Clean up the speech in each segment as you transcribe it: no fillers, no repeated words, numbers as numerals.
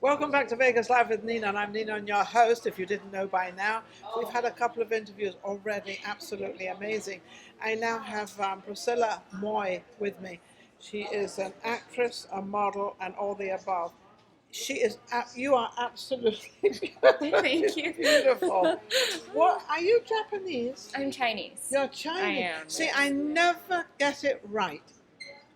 Welcome back to Vegas Live with Ninon. I'm Ninon, your host, if you didn't know by now. We've had a couple of interviews already, absolutely amazing. I now have Priscilla Moy with me. She is an actress, a model, and all the above. She is, you are absolutely Thank you. beautiful. What, are you Japanese? I'm Chinese. You're Chinese. I am. See, I never get it right.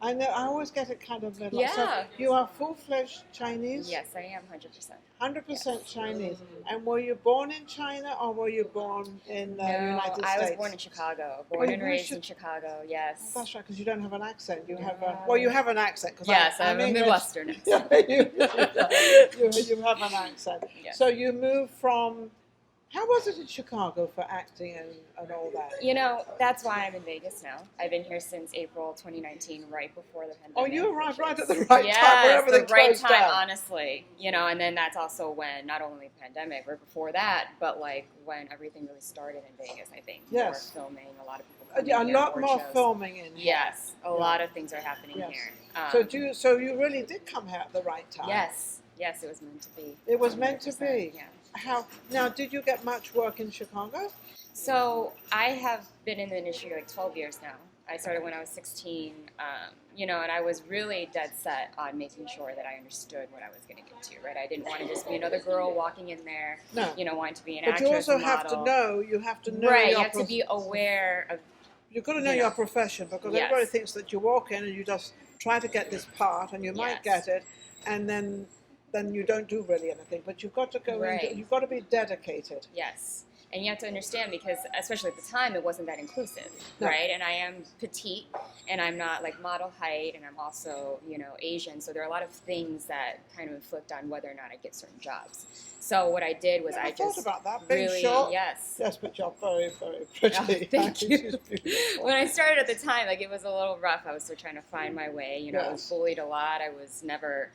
I always get it kind of middle. Yeah. So you are full-fledged Chinese? Yes, I am 100%. 100% Chinese. And were you born in China or were you born in the United States? I was born in Chicago. Born and raised in Chicago, yes. Oh, that's right, because you don't have an accent. You have a, well, you have an accent. Yes, I'm a Midwestern accent. you have an accent. Yes. So you moved from, how was it in Chicago for acting and all that? You know, that's why I'm in Vegas now. I've been here since April 2019, right before the pandemic. Oh, you arrived right at the right time, where everything the right closed time, down. honestly. You know, and then that's also when, not only the pandemic, right before that, but like when everything really started in Vegas, I think. Yes. More filming, a lot of people A coming here, lot more shows. filming in here. Yes, a lot of things are happening Yes. here. So you really did come here at the right time. Yes, it was meant to be. It was meant to 100%, be. Yeah. How now? Did you get much work in Chicago? So I have been in the industry like 12 years now. I started when I was 16, you know, and I was really dead set on making sure that I understood what I was going to get to, right? I didn't want to just be another girl walking in there, No. you know, wanting to be an But actress, you also model. have to know. You have to know. Right, your you have to be aware of. You've got to know your profession, because Yes. everybody thinks that you walk in and you just try to get this part, and you might Yes. get it, and then you don't do really anything. But you've got to go Right. into. You've got to be dedicated. Yes. And you have to understand, because especially at the time, it wasn't that inclusive, No. right? And I am petite, and I'm not like model height, and I'm also, you know, Asian. So there are a lot of things that kind of inflict on whether or not I get certain jobs. So what I did was I thought just about that. Being really, short. yes. Yes, but you're very, very pretty. Oh, thank you. She's beautiful. When I started at the time, like it was a little rough. I was still trying to find my way. You know, I was Yes. bullied a lot. I was never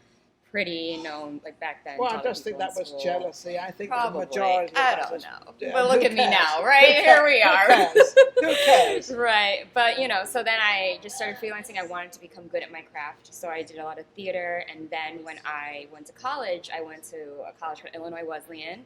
pretty known like back then. Well, to I other just think people that in was school. jealousy. I think Probably. the majority. I of that don't was- know. Yeah, But look who at me cares? now, right? Who Here we cares? are. Who cares? Who cares? Right. But, you know, so then I just started freelancing. I wanted to become good at my craft. So I did a lot of theater. And then when I went to college, I went to a college called Illinois Wesleyan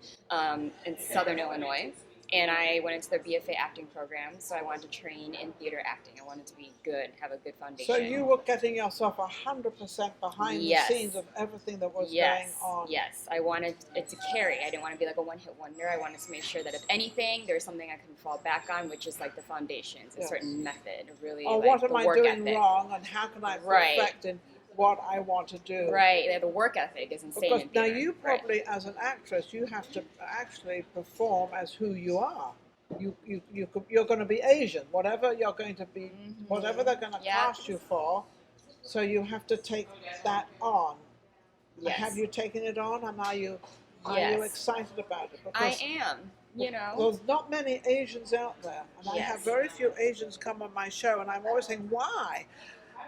in Southern Illinois. And I went into their BFA acting program. So I wanted to train in theater acting. I wanted to be good, have a good foundation. So you were getting yourself 100% behind Yes. the scenes of everything that was Yes, going on. yes. I wanted it to carry. I didn't want to be like a one-hit wonder. I wanted to make sure that if anything, there's something I can fall back on, which is like the foundations, a Yes. certain method, really Or like what the am I work doing ethic. wrong, and how can I Right. perfect in what I want to do? Right, yeah, the work ethic is insane Because in now theater. you Right. probably, as an actress, you have to actually perform as who you are. You're going to be Asian, whatever you're going to be, whatever they're going to Yeah. cast you for. So you have to take that on. Yes. Have you taken it on, and are you Yes. excited about it? I Because am, you know. there's not many Asians out there, and I have Yes. very few Asians come on my show, and I'm always saying, why?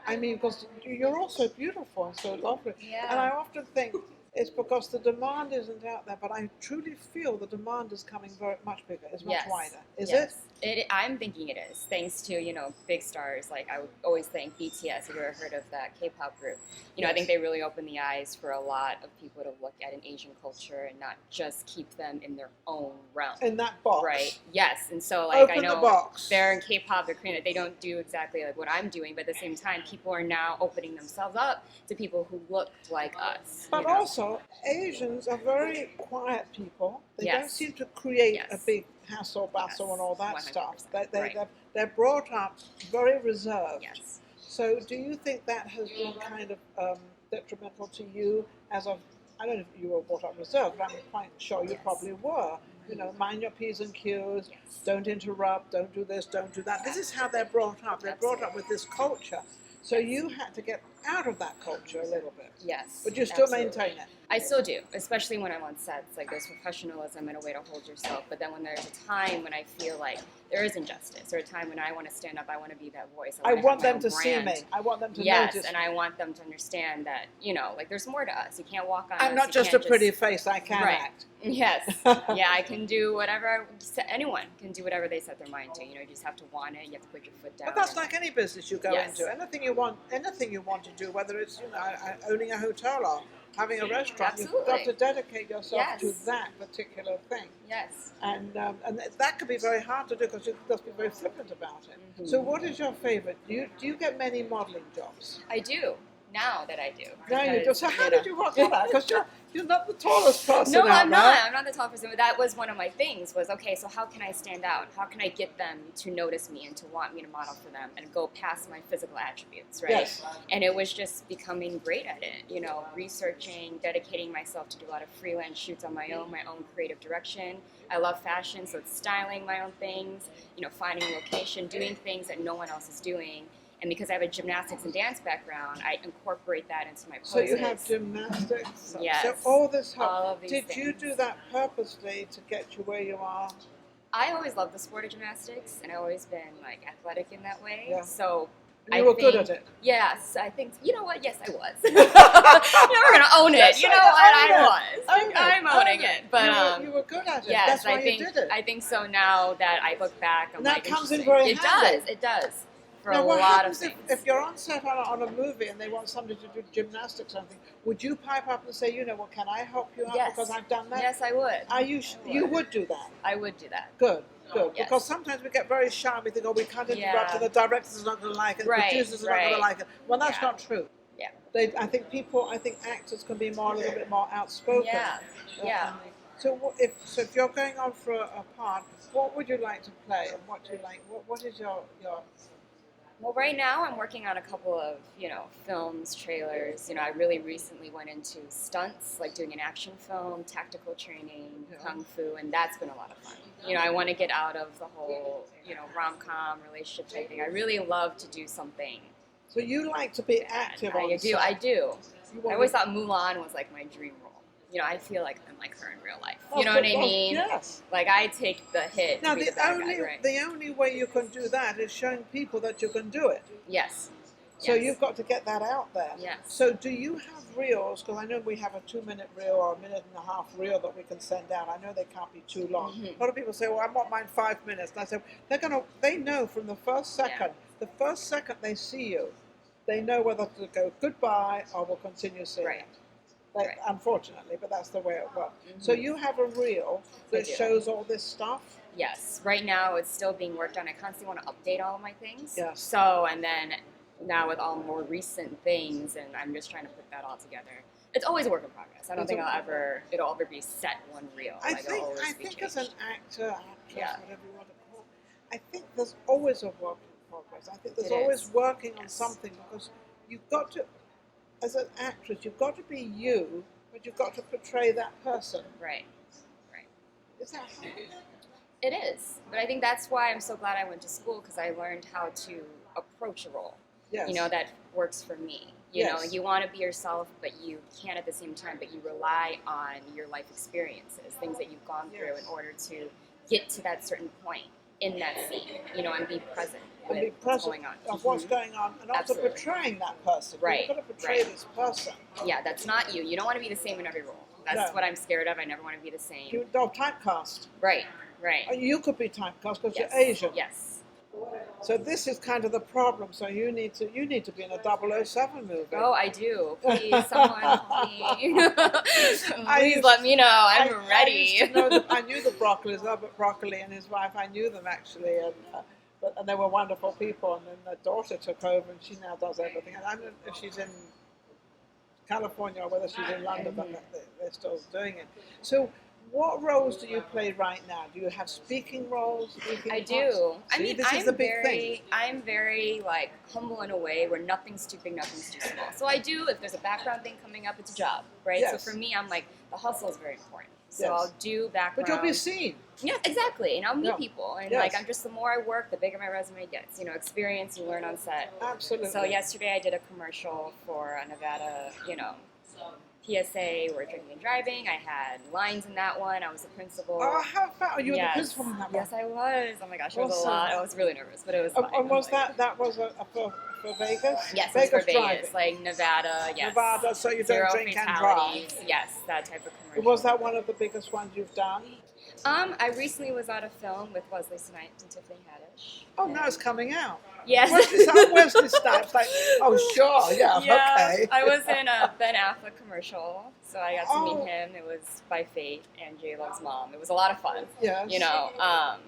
I mean, because you're all so beautiful and so lovely. Yeah. And I often think it's because the demand isn't out there, but I truly feel the demand is coming very much bigger, it's much Yes. wider. Is Yes. I'm thinking it is, thanks to, you know, big stars. Like, I would always thank BTS, if you've ever heard of that K-pop group. You know, I Yes. think they really opened the eyes for a lot of people to look at an Asian culture and not just keep them in their own realm. In that box. Right, yes. And so, like, Open I the know box. they're in K-pop, they're Korean, they don't do exactly like what I'm doing, but at the same time, people are now opening themselves up to people who look like us. But you know? also, Asians are very quiet people. They don't Yes. seem to create Yes. a big hassle, bustle, Yes. and all that 100%. stuff. Right. They're brought up very reserved. Yes. So do you think that has been kind of detrimental to you as a, I don't know if you were brought up reserved, but I'm quite sure you Yes. probably were. You know, mind your P's and Q's, Yes. don't interrupt, don't do this, don't do that. This is how they're brought up. They're brought up with this culture. So you had to get out of that culture a little bit. Yes. But you still absolutely. maintain it. I still do, especially when I'm on sets. Like, there's professionalism and a way to hold yourself. But then when there's a time when I feel like there is injustice, or a time when I want to stand up, I want to be that voice. I wanna want have my them own to see brand. me. I want them to Yes, notice and me. I want them to understand that, you know, like, there's more to us. You can't walk on I'm us. not You just a can't pretty face, I can Right. act. Yes. Yeah, I can do whatever. Anyone can do whatever they set their mind to. You know, you just have to want it. You have to put your foot down. But that's and- like any business you go Yes. into. Anything you want to do, whether it's, you know, owning a hotel or having a restaurant, Absolutely. you've got to dedicate yourself Yes. to that particular thing. Yes. And that could be very hard to do because you must be very flippant about it. Mhm. So what is your favorite? Do you get many modeling jobs? I do. Now that I do. No, you do. because, So how you did know. you work that out? Because you're not the tallest person No, out I'm not. there. I'm not the tall person. But that was one of my things was, okay, so how can I stand out? How can I get them to notice me and to want me to model for them and go past my physical attributes, right? Yes. And it was just becoming great at it, you know, researching, dedicating myself to do a lot of freelance shoots on my own creative direction. I love fashion, so it's styling my own things, you know, finding a location, doing things that no one else is doing. And because I have a gymnastics and dance background, I incorporate that into my poses. So you have gymnastics. Yes. So all this help. All of these Did you things. do that purposely to get you where you are? I always loved the sport of gymnastics, and I've always been like athletic in that way. Yeah. So You were good at it. Yes, I think. You know what? Yes, I was. We're gonna own it. Yes, You know I what? own I it. was. Own it. I'm Own owning it. it. But you were good at it. yes, That's why I think you did it. I think so. Now that I look back, I'm That like, comes in interesting. very handy. It does. For Now, a what lot of happens things. if you're on set on a movie and they want somebody to do gymnastics or something? Would you pipe up and say, well, can I help you out Yes. because I've done that? Yes, I would. Are you? You would do that. I would do that. Good. Yes. Because sometimes we get very shy and we think, we can't interrupt, Yeah. and the director's not going to like it, the Right, producers are not going to right. like it. Well, that's Yeah. not true. Yeah. I think actors can be a little bit more outspoken. Yeah. Yeah. So if you're going on for a part, what would you like to play, and what do you like? What is your Well, right now I'm working on a couple of, films, trailers. I really recently went into stunts, like doing an action film, tactical training, kung fu, and that's been a lot of fun. I want to get out of the whole, rom-com relationship type thing. I really love to do something. So you like to be active on I do. set. I do. You I always thought Mulan was like my dream role. I feel like I'm like her in real life. You know what I mean? Yes. Like I take the hit Now to be the bad guy, right? the only way you can do that is showing people that you can do it. Yes. So Yes. you've got to get that out there. Yes. So do you have reels? Because I know we have a 2-minute reel or a 1.5-minute reel that we can send out. I know they can't be too long. Mhm. A lot of people say, "Well, I want mine 5 minutes." And I say, they know from the first second. The first second they see you, they know whether to go goodbye or will continue seeing Right. it. Right. Unfortunately, but that's the way it works. Mhm. So you have a reel that do. shows all this stuff. Yes. Right now it's still being worked on. I constantly want to update all of my things. Yes. So, and then now with all more recent things, and I'm just trying to put that all together. It's always a work in progress. I don't think it'll ever be set one reel. I Like, it'll always be think as an changed. actor, actress, Yeah. whatever you want to call it, I think there's always a work in progress. I think there's It always is. working on Yes. something because you've got to, as an actress, you've got to be you, but you've got to portray that person. Right. Right. Is that hard? It is, but I think that's why I'm so glad I went to school because I learned how to approach a role. Yes. That works for me. You know, Yes. you want to be yourself, but you can't at the same time. But you rely on your life experiences, things that you've gone through, Yes. in order to get to that certain point in that scene. And be present And with be what's present going on. of what's Mhm. going on, and also Absolutely. portraying that person. Right, You've got to portray right. this person. Yeah, that's not you. You don't want to be the same in every role. That's No. what I'm scared of. I never want to be the same. You don't typecast. Right. Right. You could be typecast because Yes. you're Asian. Yes. So this is kind of the problem. So you need to be in a 007 movie. Oh, I do. Please, someone, please. Please used- let me know. I'm ready. I knew the Broccolis, Robert Broccoli and his wife. I knew them actually, and they were wonderful people. And then their daughter took over, and she now does everything. And I don't know if she's in California or whether she's in London, but they're still doing it. So, what roles do you play right now? Do you have speaking roles? I do. I See, mean, this is the big thing. I'm very like humble in a way where nothing's too big, nothing's too small. So I do. If there's a background thing coming up, it's a job, right? Yes. So for me, I'm like the hustle is very important. So Yes. I'll do background. But you'll be seen. Yeah, exactly. And I'll meet Yeah. people. And Yes. I'm just the more I work, the bigger my resume gets. Experience you learn on set. Absolutely. So yesterday I did a commercial for a Nevada, PSA, we're drinking and driving. I had lines in that one. I was the principal. Oh, how about are you Yes. the principal in that one? Yes, I was. Oh my gosh, it was Awesome. a lot. I was really nervous, but it was fine. And was I'm like- that was for Vegas? Yes, it was for driving. Vegas, like Nevada, yes. Nevada, so you Zero don't drink and drive. fatalities. Yes, that type of commercial. Was that one of the biggest ones you've done? I recently was at a film with Wesley Snipes and Tiffany Haddish. Oh, now it's coming out. Yes. Wesley Snipes. Like, oh, sure, yeah, okay. I was in a Ben Affleck commercial, so I got to Oh. meet him. It was by fate and J-Lo's mom. It was a lot of fun. Yes. You know,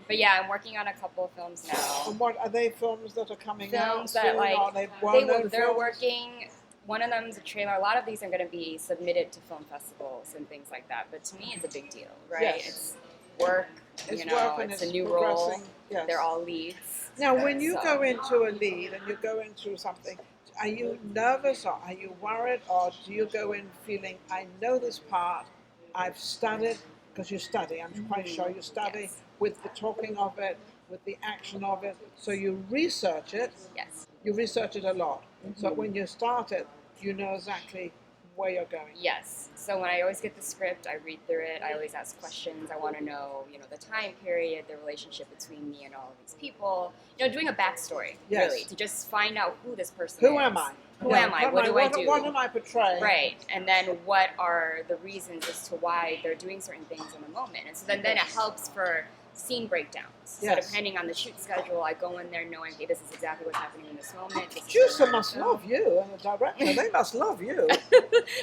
but yeah, I'm working on a couple of films now. And what are they? Films that are coming out Films that soon? like Are they well-known they're films? working. One of them is a trailer. A lot of these are going to be submitted to film festivals and things like that. But to me, it's a big deal, right? Yes. It's work. It's You know, work and it's a it's new role. progressing. Yes. They're all leads. Now, when you So- go into a lead and you go into something, are you nervous or are you worried, or do you go in feeling, I know this part, I've studied, because you study, I'm quite sure you study Yes. with the talking of it, with the action of it, so you research it, Yes. you research it a lot. So when you start it, you know exactly where you're going. Yes. So when I always get the script, I read through it. I always ask questions. I want to know, you know, the time period, the relationship between me and all of these people. You know, doing a backstory, Yes. really, to just find out who this person Who is. am I? Who am I? What do I do? What am I portraying? Right. And then what are the reasons as to why they're doing certain things in the moment? And so then it helps for scene breakdowns. So Yes. depending on the shoot schedule, I go in there knowing, okay, this is exactly what's happening in this moment. This is Producer what must I'm love you, and the director, they must love you.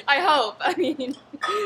I hope. I mean,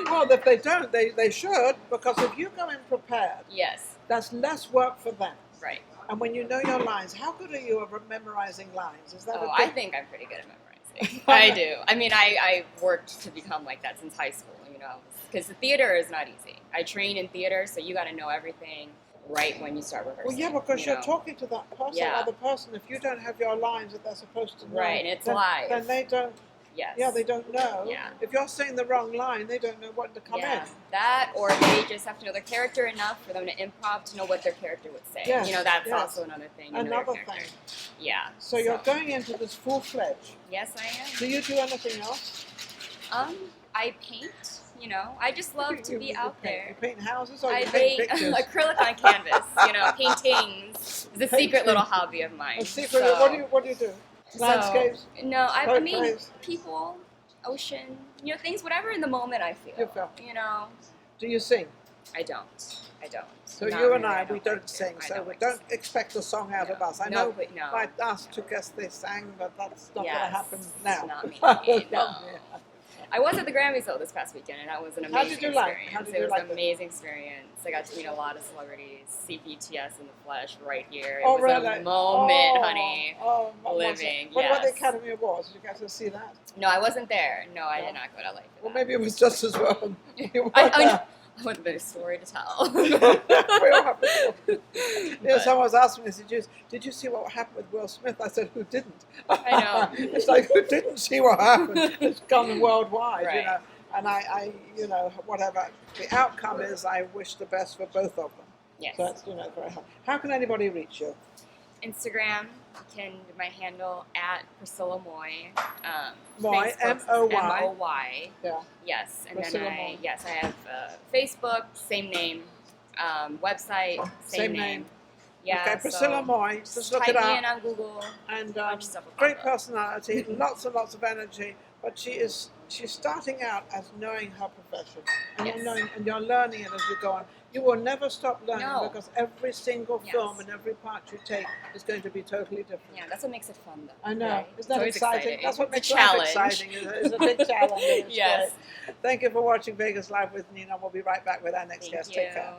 Well, if they don't, they should, because if you go in prepared, yes. that's less work for them. Right. And when you know your lines, how good are you at memorizing lines? Is that Oh, a I good... think I'm pretty good at memorizing. I do. I mean, I worked to become like that since high school, you know, because the theater is not easy. I train in theater, so you got to know everything right when you start rehearsing. Well, yeah, because you you're know? talking to that person, Yeah. other person. If you don't have your lines that they're supposed to know, Right, and it's then, live. then they don't. Yes. Yeah, they don't know. Yeah. If you're saying the wrong line, they don't know what to come Yeah, in. that, or they just have to know their character enough for them to improv to know what their character would say. Yes, You know, that's yes. also another thing. You know their Another character. thing. Yeah. So you're going into this full-fledged. Yes, I am. Do you do anything else? I paint. You know, I just love to be out there. You paint houses or I you paint paint pictures? acrylic on canvas. You know, paintings is a secret little hobby of mine. A secret. So- What do you do? Landscapes? No, I mean Portraits? people, ocean, you know, things, whatever in the moment I feel. You feel. You know, Do you sing? I don't. So Not you and really, I, we like don't to. sing, I so we like to don't sing. expect a song out of No. us. I No, know but no. my us took us, they sang, but that's not going to Yes, happen now. not me, That's no. not me. I was at the Grammys though this past weekend, and that was an How amazing did you like? experience. How did it you was like an it? amazing experience. I got to meet a lot of celebrities, see BTS in the flesh right here. It Oh, was really? a moment, honey. Oh, Living, What about the yes. Academy Awards? Did you get to see that? No, I wasn't there. No, I No? did not go to LA for Well, that. maybe it was just as well. You I weren't know. there. I want a bit of story to tell. We all have a story. But- Someone was asking me, did you see what happened with Will Smith? I said, who didn't? I know. It's like, who didn't see what happened? It's gone worldwide, you Right. know. And I, you know, whatever the outcome is, I wish the best for both of them. Yes. So it's, you know, very hard. How can anybody reach you? Instagram, my handle at Priscilla Moy. Moy, Facebook's M-O-Y. M-O-Y. Yeah. Yes, and Priscilla then Moy. I have Facebook, same name, website, same name. Yeah, Okay, Priscilla so Moy. Just look type it me up. in on Google. And bunch of stuff will great pop up. personality, lots and lots of energy. But she's starting out as knowing her profession, and Yes. you're learning it as you go on. You will never stop learning No. because every single Yes. film and every part you take is going to be totally different. Yeah, that's what makes it fun, though. I know. Right? Isn't It's that always exciting? That's what It's makes a life challenge. exciting. It's a big challenge. And it's Yes. great. Thank you for watching Vegas Live with Ninon. We'll be right back with our next Thank guest. you. Take care.